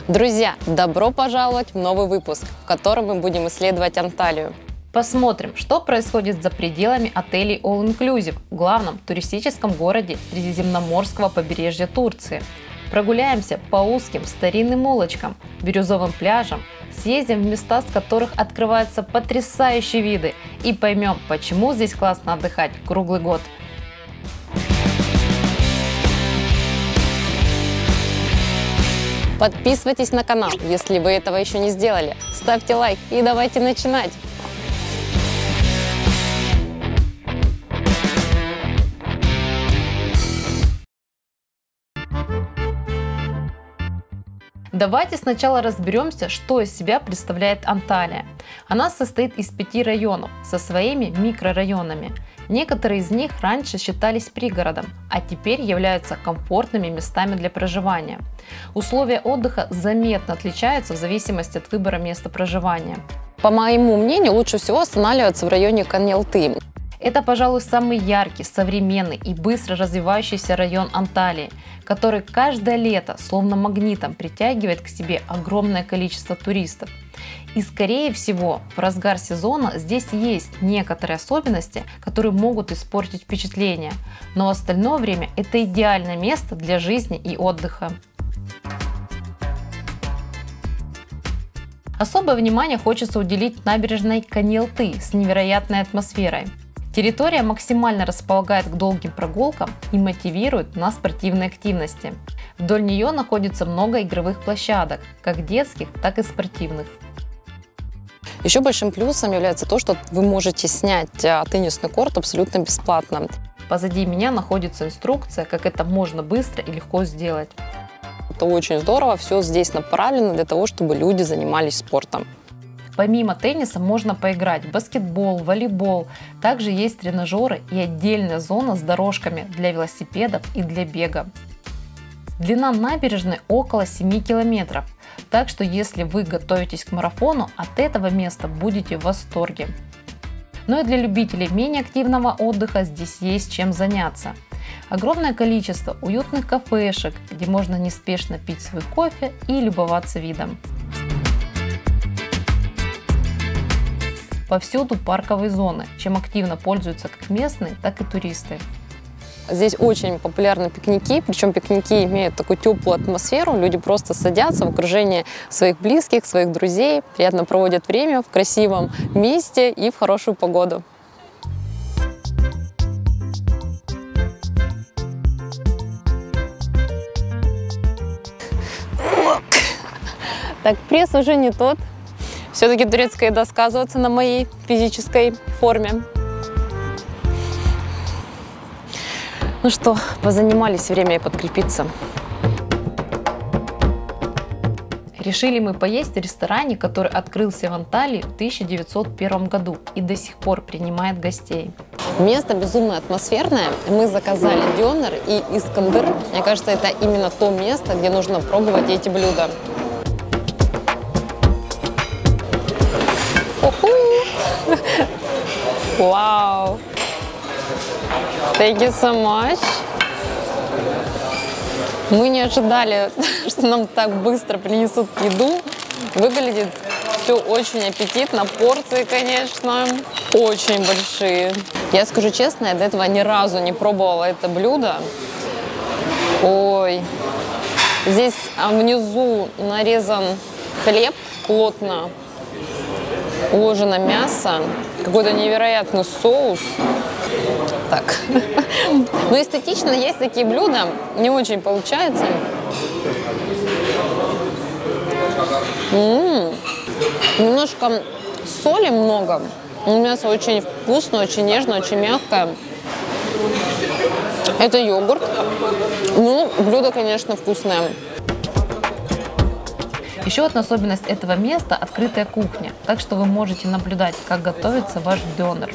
Друзья, добро пожаловать в новый выпуск, в котором мы будем исследовать Анталию. Посмотрим, что происходит за пределами отелей All Inclusive в главном туристическом городе Средиземноморского побережья Турции. Прогуляемся по узким старинным улочкам, бирюзовым пляжам, съездим в места, с которых открываются потрясающие виды, и поймем, почему здесь классно отдыхать круглый год. Подписывайтесь на канал, если вы этого еще не сделали. Ставьте лайк и давайте начинать! Давайте сначала разберемся, что из себя представляет Анталия. Она состоит из 5 районов со своими микрорайонами. Некоторые из них раньше считались пригородом, а теперь являются комфортными местами для проживания. Условия отдыха заметно отличаются в зависимости от выбора места проживания. По моему мнению, лучше всего останавливаться в районе Коньялты. Это, пожалуй, самый яркий, современный и быстро развивающийся район Анталии, который каждое лето словно магнитом притягивает к себе огромное количество туристов. И скорее всего в разгар сезона здесь есть некоторые особенности, которые могут испортить впечатление, но в остальное время это идеальное место для жизни и отдыха. Особое внимание хочется уделить набережной Коньялты с невероятной атмосферой. Территория максимально располагает к долгим прогулкам и мотивирует на спортивные активности. Вдоль нее находится много игровых площадок, как детских, так и спортивных. Еще большим плюсом является то, что вы можете снять теннисный корт абсолютно бесплатно. Позади меня находится инструкция, как это можно быстро и легко сделать. Это очень здорово, все здесь направлено для того, чтобы люди занимались спортом. Помимо тенниса можно поиграть в баскетбол, волейбол. Также есть тренажеры и отдельная зона с дорожками для велосипедов и для бега. Длина набережной около 7 километров, так что если вы готовитесь к марафону, от этого места будете в восторге. Но и для любителей менее активного отдыха здесь есть чем заняться. Огромное количество уютных кафешек, где можно неспешно пить свой кофе и любоваться видом. Повсюду парковые зоны, чем активно пользуются как местные, так и туристы. Здесь очень популярны пикники, причем пикники имеют такую теплую атмосферу. Люди просто садятся в окружении своих близких, своих друзей, приятно проводят время в красивом месте и в хорошую погоду. Так, пресс уже не тот. Все-таки турецкая еда сказывается на моей физической форме. Ну что, позанимались, время и подкрепиться. Решили мы поесть в ресторане, который открылся в Анталии в 1901 году и до сих пор принимает гостей. Место безумно атмосферное. Мы заказали дёнер и искандыр. Мне кажется, это именно то место, где нужно пробовать эти блюда. Вау! Thank you so much. Мы не ожидали, что нам так быстро принесут еду. Выглядит все очень аппетитно. Порции, конечно, очень большие. Я скажу честно, я до этого ни разу не пробовала это блюдо. Ой, здесь внизу нарезан хлеб плотно. Уложено мясо, какой-то невероятный соус. Так. Но эстетично есть такие блюда, не очень получается. Немножко соли много. Мясо очень вкусное, очень нежное, очень мягкое. Это йогурт. Ну, блюдо, конечно, вкусное. Еще одна особенность этого места – открытая кухня, так что вы можете наблюдать, как готовится ваш дёнер.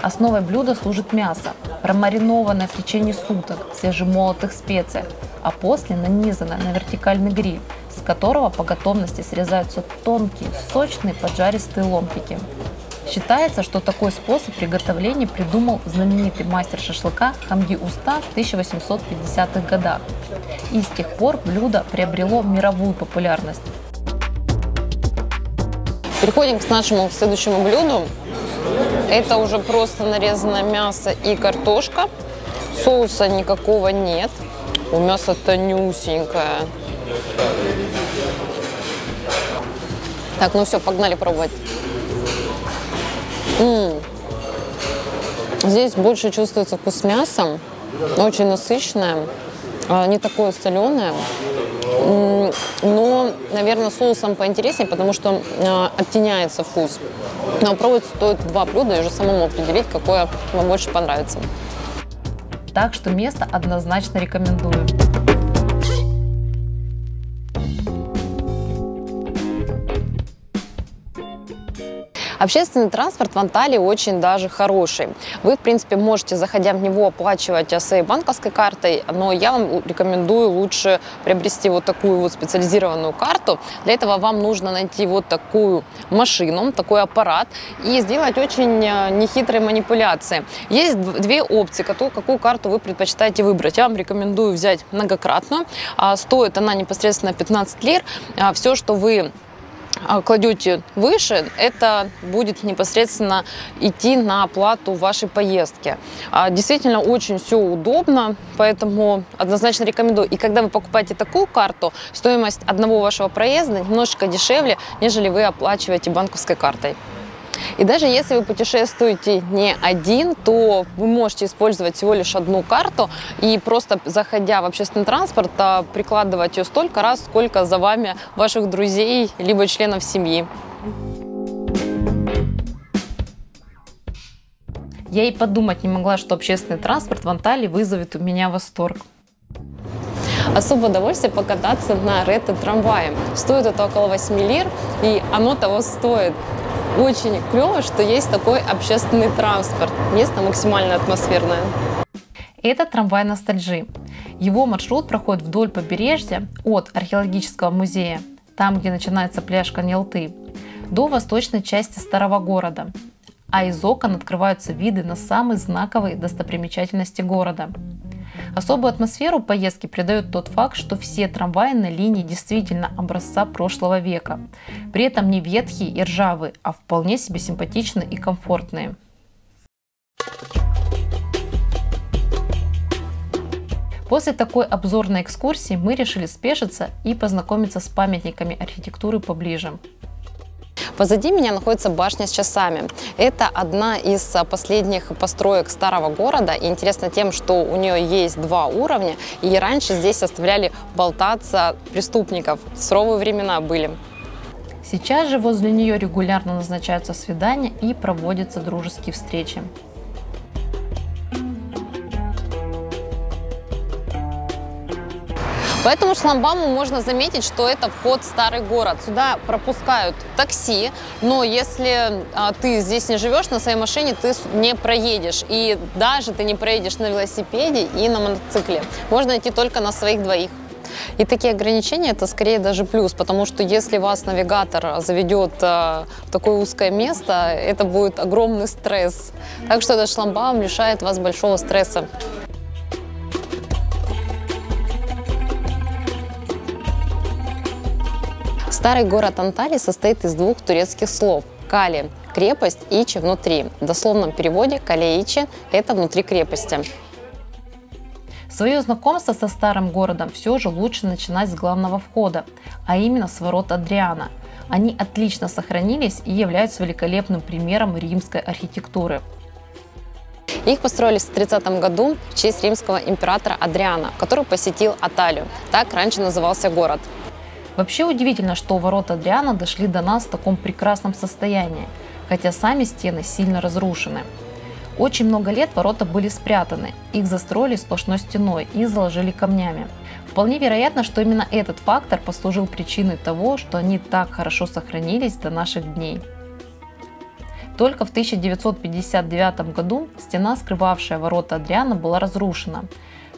Основой блюда служит мясо, промаринованное в течение суток в свежемолотых специях, а после нанизано на вертикальный гриль, с которого по готовности срезаются тонкие, сочные поджаристые ломтики. Считается, что такой способ приготовления придумал знаменитый мастер шашлыка Хамди Уста в 1850-х годах. И с тех пор блюдо приобрело мировую популярность. Переходим к нашему следующему блюду. Это уже просто нарезанное мясо и картошка. Соуса никакого нет. У мяса тонюсенькое. Так, ну все, погнали пробовать. Здесь больше чувствуется вкус мяса. Очень насыщенное. Не такое соленое. Но, наверное, соусом поинтереснее, потому что оттеняется вкус. Но пробовать стоит два блюда и уже самому определить, какое вам больше понравится. Так что место однозначно рекомендую. Общественный транспорт в Анталии очень даже хороший. Вы, в принципе, можете, заходя в него, оплачивать своей банковской картой, но я вам рекомендую лучше приобрести вот такую вот специализированную карту. Для этого вам нужно найти вот такую машину, такой аппарат и сделать очень нехитрые манипуляции. Есть две опции, какую карту вы предпочитаете выбрать. Я вам рекомендую взять многократную. Стоит она непосредственно 15 лир. Все, что вы кладете выше, это будет непосредственно идти на оплату вашей поездки. Действительно очень все удобно, поэтому однозначно рекомендую. И когда вы покупаете такую карту, стоимость одного вашего проезда немножечко дешевле, нежели вы оплачиваете банковской картой. И даже если вы путешествуете не один, то вы можете использовать всего лишь одну карту и просто, заходя в общественный транспорт, прикладывать ее столько раз, сколько за вами ваших друзей либо членов семьи. Я и подумать не могла, что общественный транспорт в Анталии вызовет у меня восторг. Особое удовольствие покататься на ретро-трамвае. Стоит это около 8 лир, и оно того стоит. Очень клево, что есть такой общественный транспорт. Место максимально атмосферное. Это трамвай ностальжи. Его маршрут проходит вдоль побережья от археологического музея, там, где начинается пляж Каньялты, до восточной части старого города. А из окон открываются виды на самые знаковые достопримечательности города. Особую атмосферу поездки придает тот факт, что все трамваи на линии действительно образца прошлого века. При этом не ветхие и ржавые, а вполне себе симпатичные и комфортные. После такой обзорной экскурсии мы решили спешиться и познакомиться с памятниками архитектуры поближе. Позади меня находится башня с часами. Это одна из последних построек старого города. И интересно тем, что у нее есть два уровня. И раньше здесь оставляли болтаться преступников. Суровые времена были. Сейчас же возле нее регулярно назначаются свидания и проводятся дружеские встречи. По этому шлагбауму можно заметить, что это вход в старый город. Сюда пропускают такси, но если ты здесь не живешь на своей машине, ты не проедешь. И даже ты не проедешь на велосипеде и на мотоцикле. Можно идти только на своих двоих. И такие ограничения – это скорее даже плюс, потому что если вас навигатор заведет в такое узкое место, это будет огромный стресс. Так что этот шлагбаум лишает вас большого стресса. Старый город Анталии состоит из двух турецких слов – «кали» – крепость, «ичи» – внутри. В дословном переводе «кале-ичи» – это внутри крепости. Свое знакомство со старым городом все же лучше начинать с главного входа, а именно с ворот Адриана. Они отлично сохранились и являются великолепным примером римской архитектуры. Их построили в 30 году в честь римского императора Адриана, который посетил Анталию. Так раньше назывался город. Вообще удивительно, что ворота Адриана дошли до нас в таком прекрасном состоянии, хотя сами стены сильно разрушены. Очень много лет ворота были спрятаны, их застроили сплошной стеной и заложили камнями. Вполне вероятно, что именно этот фактор послужил причиной того, что они так хорошо сохранились до наших дней. Только в 1959 году стена, скрывавшая ворота Адриана, была разрушена.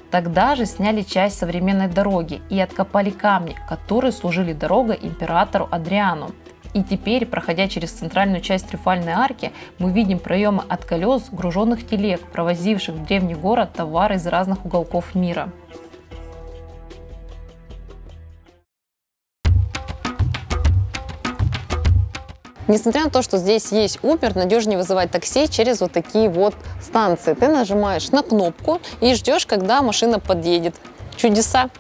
Тогда же сняли часть современной дороги и откопали камни, которые служили дорогой императору Адриану. И теперь, проходя через центральную часть Триумфальной арки, мы видим проемы от колес груженных телег, провозивших в древний город товары из разных уголков мира. Несмотря на то, что здесь есть Uber, надежнее вызывать такси через вот такие вот станции. Ты нажимаешь на кнопку и ждешь, когда машина подъедет. Чудеса!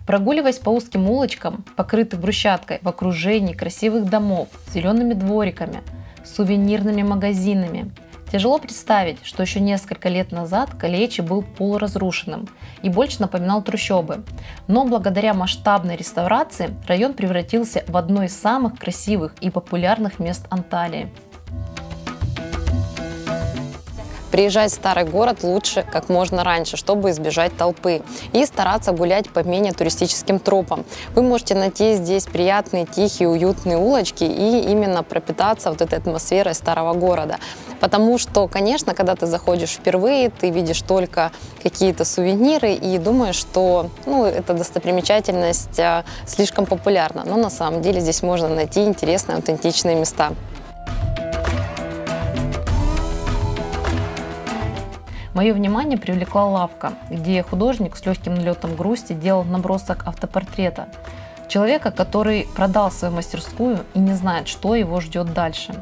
Прогуливаясь по узким улочкам, покрытым брусчаткой, в окружении красивых домов, зелеными двориками, сувенирными магазинами, тяжело представить, что еще несколько лет назад Калеичи был полуразрушенным и больше напоминал трущобы. Но благодаря масштабной реставрации район превратился в одно из самых красивых и популярных мест Анталии. Приезжать в старый город лучше как можно раньше, чтобы избежать толпы, и стараться гулять по менее туристическим тропам. Вы можете найти здесь приятные, тихие, уютные улочки и именно пропитаться вот этой атмосферой старого города. Потому что, конечно, когда ты заходишь впервые, ты видишь только какие-то сувениры и думаешь, что эта достопримечательность слишком популярна. Но на самом деле здесь можно найти интересные, аутентичные места. Мое внимание привлекла лавка, где художник с легким налетом грусти делал набросок автопортрета. Человека, который продал свою мастерскую и не знает, что его ждет дальше.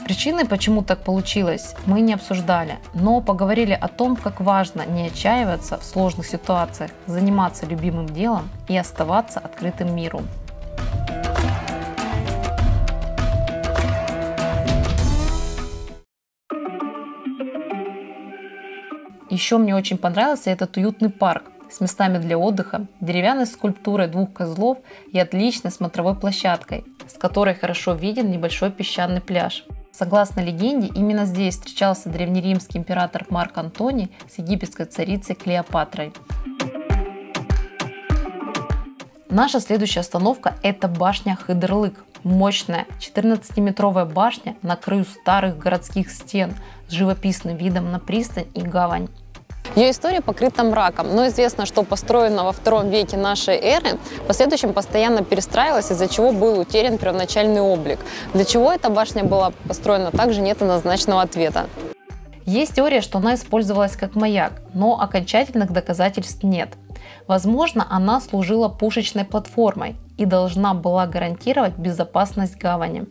Причины, почему так получилось, мы не обсуждали, но поговорили о том, как важно не отчаиваться в сложных ситуациях, заниматься любимым делом и оставаться открытым миру. Еще мне очень понравился этот уютный парк с местами для отдыха, деревянной скульптурой двух козлов и отличной смотровой площадкой, с которой хорошо виден небольшой песчаный пляж. Согласно легенде, именно здесь встречался древнеримский император Марк Антоний с египетской царицей Клеопатрой. Наша следующая остановка – это башня Хыдырлык. Мощная 14-метровая башня на краю старых городских стен с живописным видом на пристань и гавань. Ее история покрыта мраком, но известно, что построена во II веке нашей эры, в последующем постоянно перестраивалась, из-за чего был утерян первоначальный облик. Для чего эта башня была построена, также нет однозначного ответа. Есть теория, что она использовалась как маяк, но окончательных доказательств нет. Возможно, она служила пушечной платформой и должна была гарантировать безопасность гавани.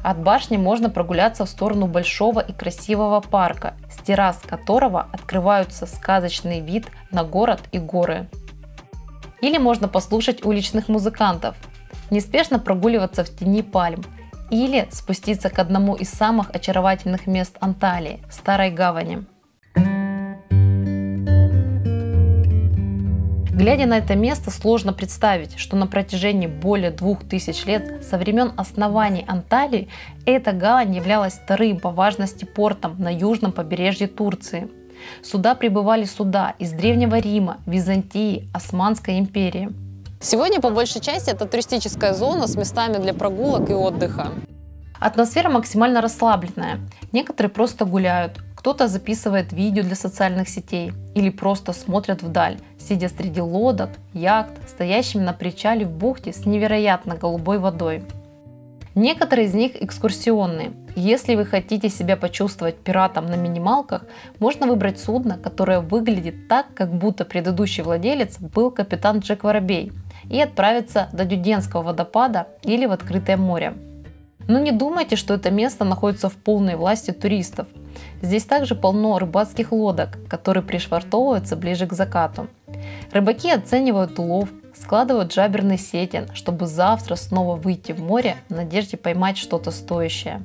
От башни можно прогуляться в сторону большого и красивого парка, с террас которого открывается сказочный вид на город и горы. Или можно послушать уличных музыкантов, неспешно прогуливаться в тени пальм, или спуститься к одному из самых очаровательных мест Анталии – Старой гавани. Глядя на это место, сложно представить, что на протяжении более 2000 лет со времен основания Анталии эта гавань являлась вторым по важности портом на южном побережье Турции. Сюда прибывали суда из Древнего Рима, Византии, Османской империи. Сегодня по большей части это туристическая зона с местами для прогулок и отдыха. Атмосфера максимально расслабленная. Некоторые просто гуляют, кто-то записывает видео для социальных сетей или просто смотрят вдаль, сидя среди лодок, яхт, стоящими на причале в бухте с невероятно голубой водой. Некоторые из них экскурсионные. Если вы хотите себя почувствовать пиратом на минималках, можно выбрать судно, которое выглядит так, как будто предыдущий владелец был капитан Джек Воробей, и отправиться до Дюденского водопада или в открытое море. Но не думайте, что это место находится в полной власти туристов. Здесь также полно рыбацких лодок, которые пришвартовываются ближе к закату. Рыбаки оценивают улов, складывают жаберные сети, чтобы завтра снова выйти в море в надежде поймать что-то стоящее.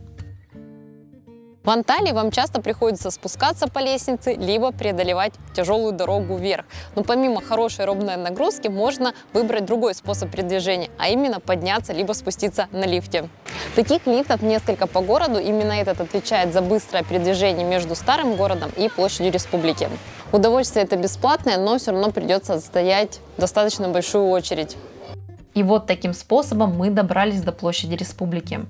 В Анталии вам часто приходится спускаться по лестнице, либо преодолевать тяжелую дорогу вверх. Но помимо хорошей аэробной нагрузки можно выбрать другой способ передвижения, а именно подняться либо спуститься на лифте. Таких лифтов несколько по городу, именно этот отвечает за быстрое передвижение между старым городом и площадью Республики. Удовольствие это бесплатное, но все равно придется стоять достаточно большую очередь. И вот таким способом мы добрались до площади Республики.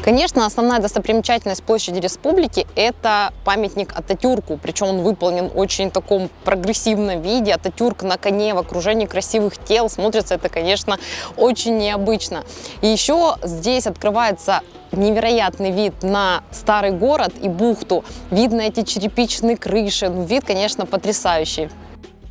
Конечно, основная достопримечательность площади Республики – это памятник Ататюрку, причем он выполнен в очень таком прогрессивном виде. Ататюрк на коне в окружении красивых тел, смотрится это, конечно, очень необычно. И еще здесь открывается невероятный вид на старый город и бухту. Видно эти черепичные крыши, вид, конечно, потрясающий.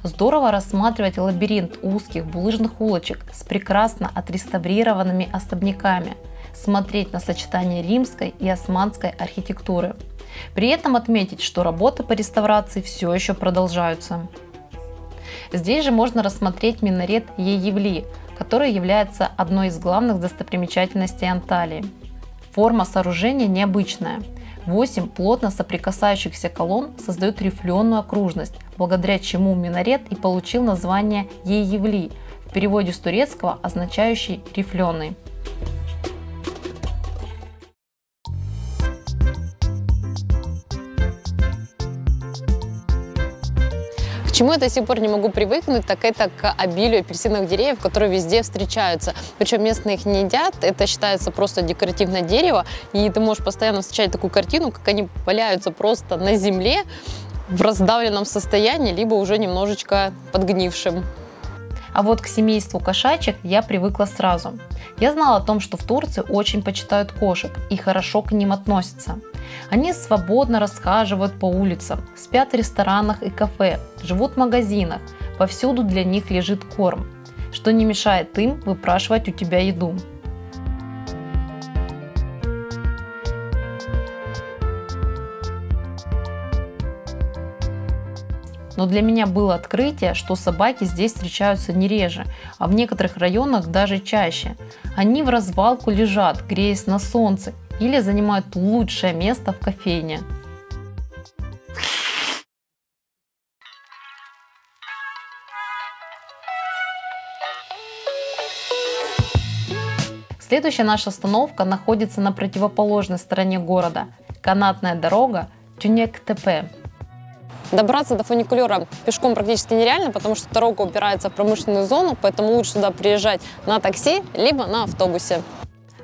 Здорово рассматривать лабиринт узких булыжных улочек с прекрасно отреставрированными особняками, смотреть на сочетание римской и османской архитектуры. При этом отметить, что работы по реставрации все еще продолжаются. Здесь же можно рассмотреть минарет Ей-Евли, который является одной из главных достопримечательностей Анталии. Форма сооружения необычная. 8 плотно соприкасающихся колонн создают рифленую окружность, благодаря чему минарет и получил название Ей-Евли, в переводе с турецкого означающий рифленый. К чему я до сих пор не могу привыкнуть, так это к обилию апельсиновых деревьев, которые везде встречаются. Причем местные их не едят, это считается просто декоративное дерево, и ты можешь постоянно встречать такую картину, как они валяются просто на земле в раздавленном состоянии, либо уже немножечко подгнившим. А вот к семейству кошачьих я привыкла сразу. Я знала о том, что в Турции очень почитают кошек и хорошо к ним относятся. Они свободно расхаживают по улицам, спят в ресторанах и кафе, живут в магазинах, повсюду для них лежит корм, что не мешает им выпрашивать у тебя еду. Но для меня было открытие, что собаки здесь встречаются не реже, а в некоторых районах даже чаще. Они в развалку лежат, греясь на солнце, или занимают лучшее место в кофейне. Следующая наша остановка находится на противоположной стороне города. Канатная дорога Тюнек-Тепе. Добраться до фуникулера пешком практически нереально, потому что дорога упирается в промышленную зону, поэтому лучше сюда приезжать на такси, либо на автобусе.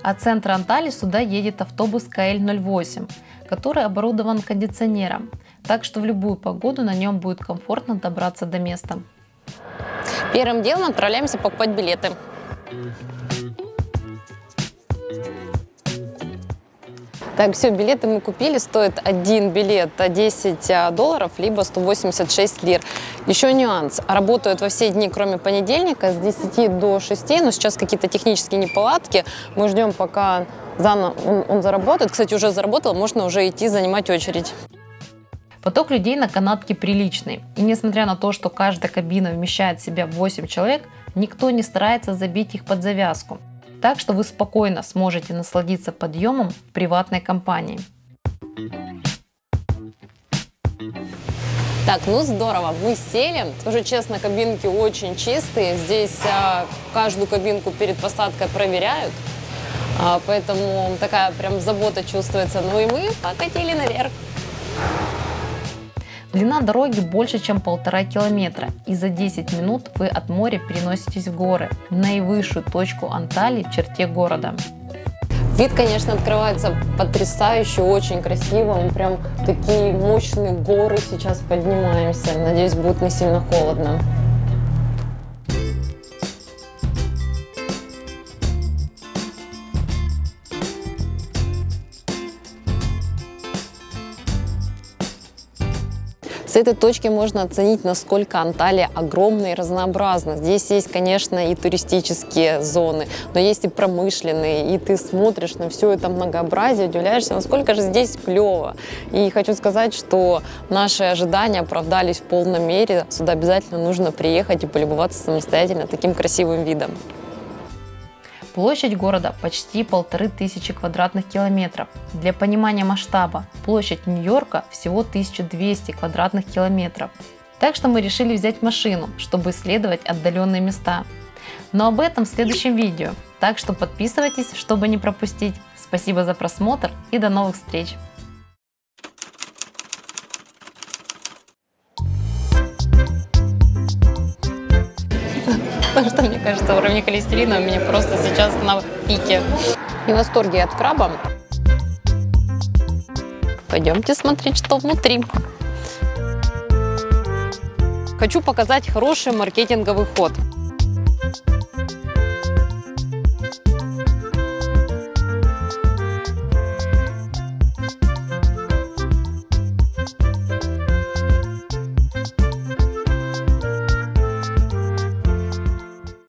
От центра Анталии сюда едет автобус КЛ-08, который оборудован кондиционером, так что в любую погоду на нем будет комфортно добраться до места. Первым делом отправляемся покупать билеты. Так, все, билеты мы купили, стоит один билет $10, либо 186 лир. Еще нюанс, работают во все дни, кроме понедельника, с 10 до 6, но сейчас какие-то технические неполадки, мы ждем, пока заново он заработает. Кстати, уже заработал, можно уже идти занимать очередь. Поток людей на канатке приличный, и несмотря на то, что каждая кабина вмещает в себя 8 человек, никто не старается забить их под завязку. Так что вы спокойно сможете насладиться подъемом в приватной компании. Так, ну здорово, мы сели. Скажу честно, кабинки очень чистые. Здесь каждую кабинку перед посадкой проверяют. Поэтому такая прям забота чувствуется. Ну и мы покатили наверх. Длина дороги больше, чем 1,5 километра, и за 10 минут вы от моря переноситесь в горы, в наивысшую точку Анталии в черте города. Вид, конечно, открывается потрясающий, очень красиво. Мы прям такие мощные горы сейчас поднимаемся. Надеюсь, будет не сильно холодно. С этой точки можно оценить, насколько Анталия огромна и разнообразна. Здесь есть, конечно, и туристические зоны, но есть и промышленные, и ты смотришь на все это многообразие, удивляешься, насколько же здесь клево. И хочу сказать, что наши ожидания оправдались в полной мере. Сюда обязательно нужно приехать и полюбоваться самостоятельно таким красивым видом. Площадь города почти 1500 квадратных километров. Для понимания масштаба, площадь Нью-Йорка всего 1200 квадратных километров. Так что мы решили взять машину, чтобы исследовать отдаленные места. Но об этом в следующем видео. Так что подписывайтесь, чтобы не пропустить. Спасибо за просмотр и до новых встреч! Потому что, мне кажется, уровень холестерина у меня просто сейчас на пике. И в восторге от краба. Пойдемте смотреть, что внутри. Хочу показать хороший маркетинговый ход.